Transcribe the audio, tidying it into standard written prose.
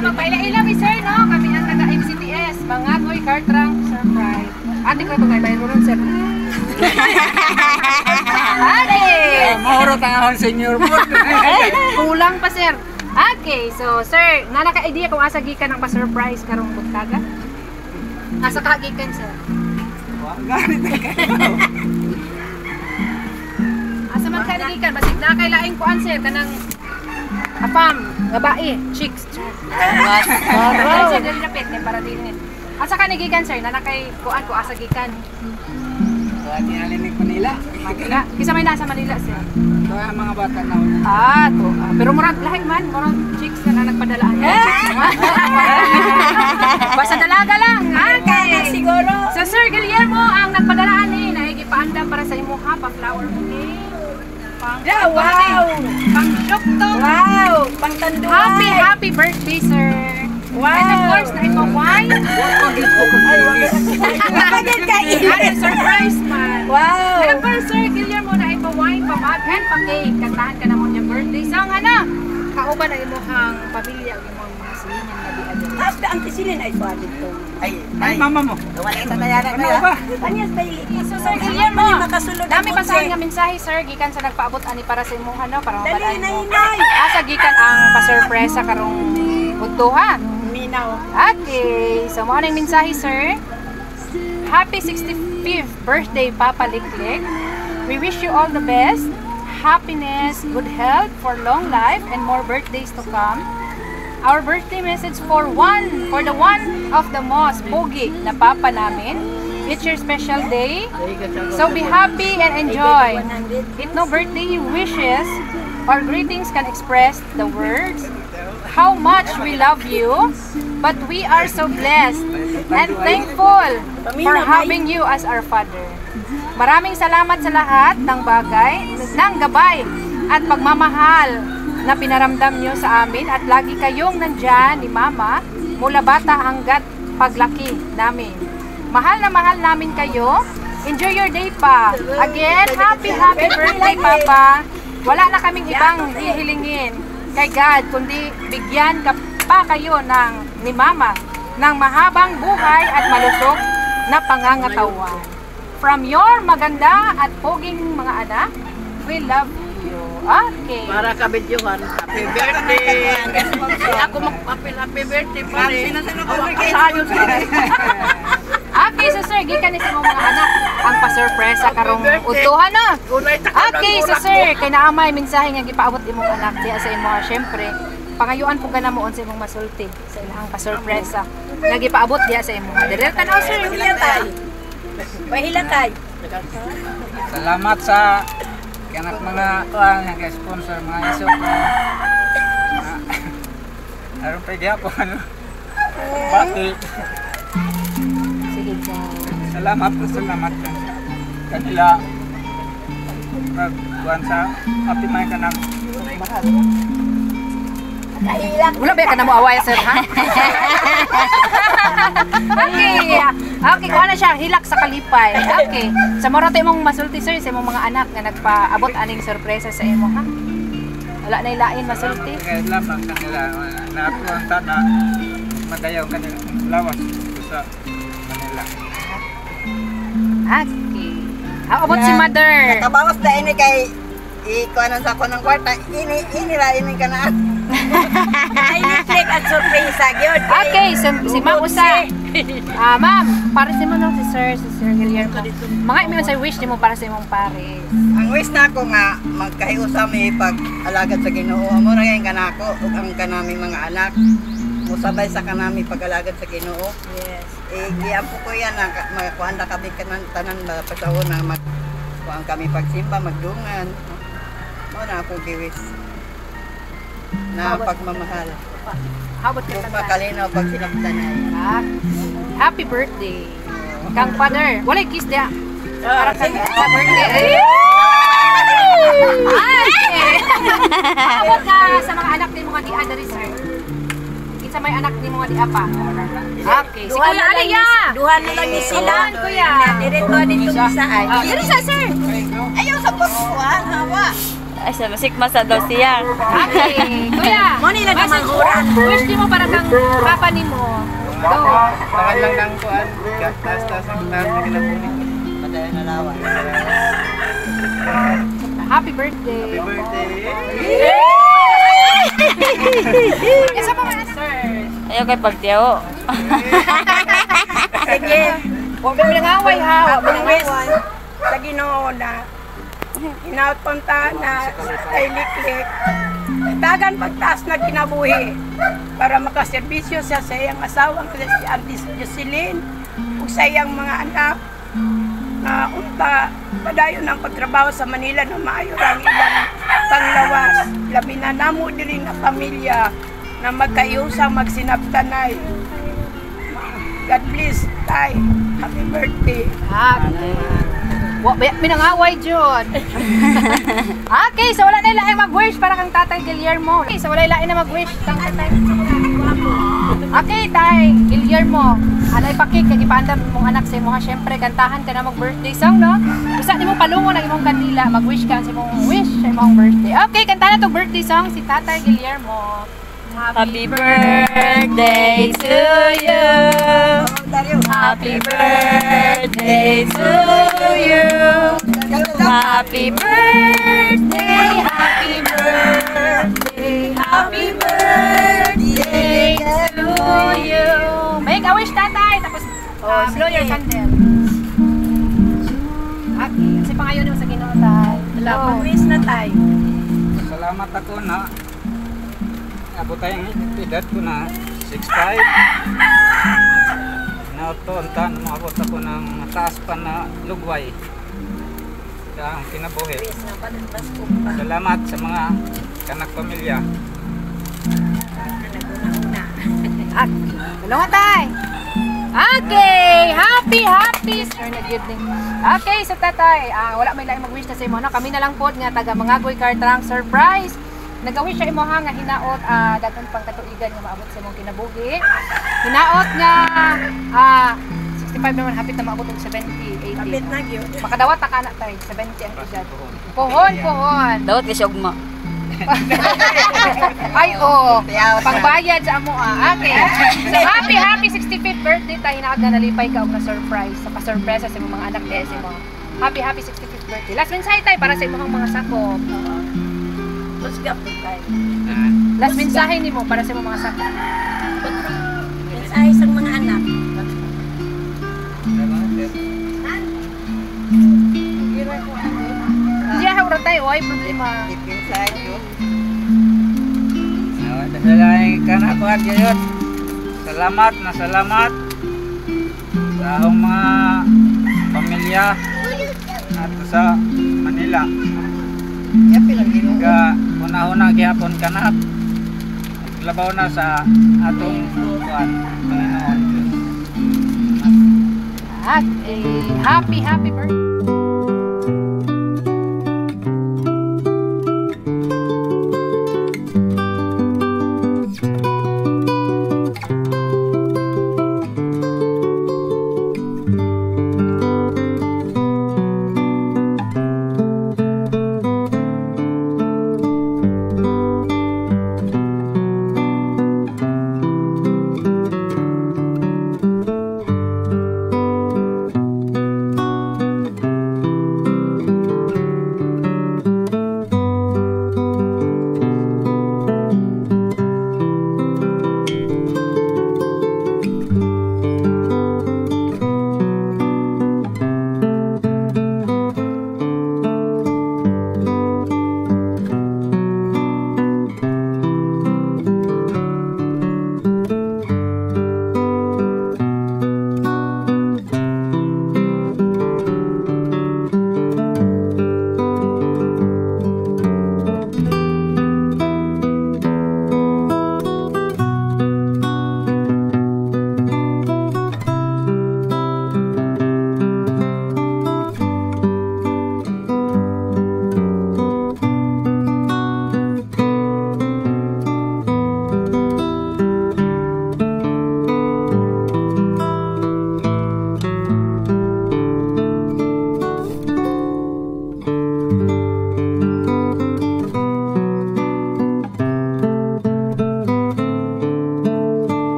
Magpaila-ila mi sir, no? Kami ang taga-MCTS. Mga Goy Cartrang Surprise. Ate ko itong may mayroon sir. Ate! Mahurot ang akong senior mo. Kulang pa sir. Okay, so sir, naka-idea kung asa gikan ang pa-surprise karong buntaga? Asa ka gikan sir? Ganit na kayo. Asa man ka gikan? Basig na kay laing kuan sir kanang apam, babae, chicks. Wow. Sir, dali napit para din. Asa ka gikan sir? Kay kuan ko asa gikan? Ni Alinig Manila. Manila. Kisa may nasa Manila sir. Ito ang mga bata na to. Pero murag lahi man, murag chicks na nagpadalaan. Basta dalaga lang. Okay. Siguro. So Sir Guillermo ang nagpadalaan ni naigipaanda para sa imo ha, pa-flower bouquet. Wow! Pang-dokto. Wow! Pang-tanduay. Happy birthday sir. Wow! And of course, na ito wine. Kapagin kayo. Ano, surprise man. Wow! And of course, Sir Guillermo na ito wine, pamag, and pa-cake. Kantahan ka naman yung birthday song, ano? Kauban na imo hang pamilya, imong mga silingan na di-adyo. Hasta ang tisilin ay suwad ito. Ay, mama mo. Wala yung tatayanan Ano ba? Anyas ba yung So, Sir Guillermo, makasulod dami pa sa nga mensahe, sir, gikan sa nagpaabot ani para sa imo, ano, para Dali mabalaan na mo. inay. Asa gikan ang pa-surpresa karong buntuhan. Minaw. Okay, so mo anong mensahe, sir? Happy 65th birthday, Papa Liklik. We wish you all the best, happiness, good health, for long life, and more birthdays to come. Our birthday message for the one of the most pogi na papa namin. It's your special day, so be happy and enjoy. If no birthday wishes or greetings can express the words how much we love you, but we are so blessed and thankful for having you as our father. Maraming salamat sa lahat ng bagay, ng gabay at pagmamahal na pinaramdam nyo sa amin at lagi kayong nandyan ni Mama mula bata hanggat paglaki namin. Mahal na mahal namin kayo. Enjoy your day pa. Again, happy birthday Papa. Wala na kaming ibang hihilingin kay God kundi bigyan ka pa kayo ni Mama ng mahabang buhay at malusog na pangangatawan. From your maganda at poging mga anak, we love you. Okay. Para kabidyohan, happy birthday! Ako magpapil happy birthday pa rin. Kasayon ka rin. Okay, so sir, gikan ni sa mga anak ang pa-surpresa karong utuhan na. Okay, so sir, kay naamay mensahe nga gipaabot imong anak diha sa imo, syempre, pangayuan po ganamoon sa imong masulti sa ilang pa-surpresa nga gipaabot diha sa imo. Dire tanaw sir, Hilakay. Pahilakay. Salamat sa kanat mga sponsor mga iso. Aron pa diha po ano. Bakit? sige sir. Salamat kanila. Pagkuhan sa happy may kanang mahal. Kahilak. Wala ba ka na mo away sir, ha? Okay, kuha na siya, hilak sa kalipay. Okay, sa mora tayo mong masulti sir, sa imong mga anak na nagpaabot aning sorpresa sa imo, ha? Wala na ilain masulti. Kaya lamang kanila, nakuha na madayaw kanila lawas sa Manila. Okay. Abot si mother. Nakabawas na ini kay ikuanan sa ako ng kwarta. Ini ka na. Ay, Liklik at surpresa gyud. Okay, so si Ma'am Usa. Ma'am, para sa mo si Sir Guillermo. Mga imo sa wish nimo para sa imong pare. Ang wish na ako nga magkahiusa mi pag-alagad sa Ginoo. Amo ra gyud kanako ug ang kanaming mga anak. Musabay sa kanami pag-alagad sa Ginoo. Yes. Giampo ko yan na magakuhanda kami tanan pasahon na kuan kami pagsimba magdungan. Mo na ako giwis. Na pagmamahal. How about Kung ka makalinaw pag sinabdanay. Happy birthday. Kang father, walay kiss dia. Para sa birthday. Awag ka sa mga anak ni mga di-ana rin, sir. Sa may anak ni mga di-apa. Okay. Si Kuya Aliyah. Duhan na lang ni sila. Duhan, Kuya. Diretso dito sa ay. Diri sa, sir. Ayaw sa pagkuhan, hawa. Ay, sa masikmasa daw siya. Okay, kuya. Money na naman huran. Wish di mo para kang papa ni mo. Go. Takan lang ng kuan. Taas ang taas na kinabuhi. Madayon na lawan. Happy birthday. Happy birthday! Isa pa mga sir. Ayaw kay pagtiyaw. Sige. Huwag mo nangaway ha. Huwag mo Wish nangaway. sa Ginoo na inapunta na kay Liklik. Dagan pagtaas na kinabuhi para makaserbisyo siya sa iyang asawang si Auntie Jocelyn ug sa iyang mga anak na unta padayon ang pagtrabaho sa Manila na maayo ang ilang panglawas. Labi na namo diri na pamilya na magkayusang magsinabtanay. God bless, Tay. Happy birthday. Minangaway, Jun. Okay, so wala na ilaing mag-wish para kang Tatay Guillermo. Okay, so wala ilaing na mag-wish kang Tatay. Okay, Tay Guillermo. Anay pakik, kag ipaandam mong anak sa imo ha. Syempre, kantahan ka na mag-birthday song, no? Gusto nimo palungon ang imong kandila, mag-wish ka sa imong wish sa imong birthday. Okay, kantahan na to birthday song si Tatay Guillermo. Happy birthday to you. Happy birthday to you. Happy birthday, happy birthday, happy birthday to you. Make a wish, Tatay. Tapos, blow your candle. Okay, kasi pangayon mo sa Ginoo, Tay. Salamat, wish na tayo. Salamat ako na abot tayong edad ko na 6'5". Nautuntan, umabot ako ng mataas pa na lugway sa kinabuhi. Salamat sa mga kanak pamilya. Tulungan, Tay. Okay, happy sir na good din. Okay, so Tatay, wala may laing mag-wish na sa imo, no? Kami na lang po nga taga Mangagoy Cartrang surprise. Nag-wish siya imo ha nga hinaot daghang pang katuigan nga maabot sa imong kinabuhi. Hinaot nga 65 naman hapit na maabot og 70, 80. Kapit na gyud. Makadawat ta kana Tay, 70 ang edad. Pohon. Dawat kasi ugma. Ay, pangbayad sa amo Okay. So, happy 65th birthday tayo na nalipay ka og na surprise. Sa pa-surpresa sa imong mga anak sa mo. Happy 65th birthday. Last mensahe tayo para sa imong mga sakop. Mas gapit tayo. Last mensahe nimo para sa imong mga sakop. Mensahe sa mga anak. Diya ha ura tayo, ay problema. Keep inside you. Dasalain ka na ko at yun. Salamat na salamat sa akong mga pamilya at sa Manila. Yapi lang Ginoo. Ka una-una gihapon ka na labaw na sa atong kuan Panginoon. Happy birthday.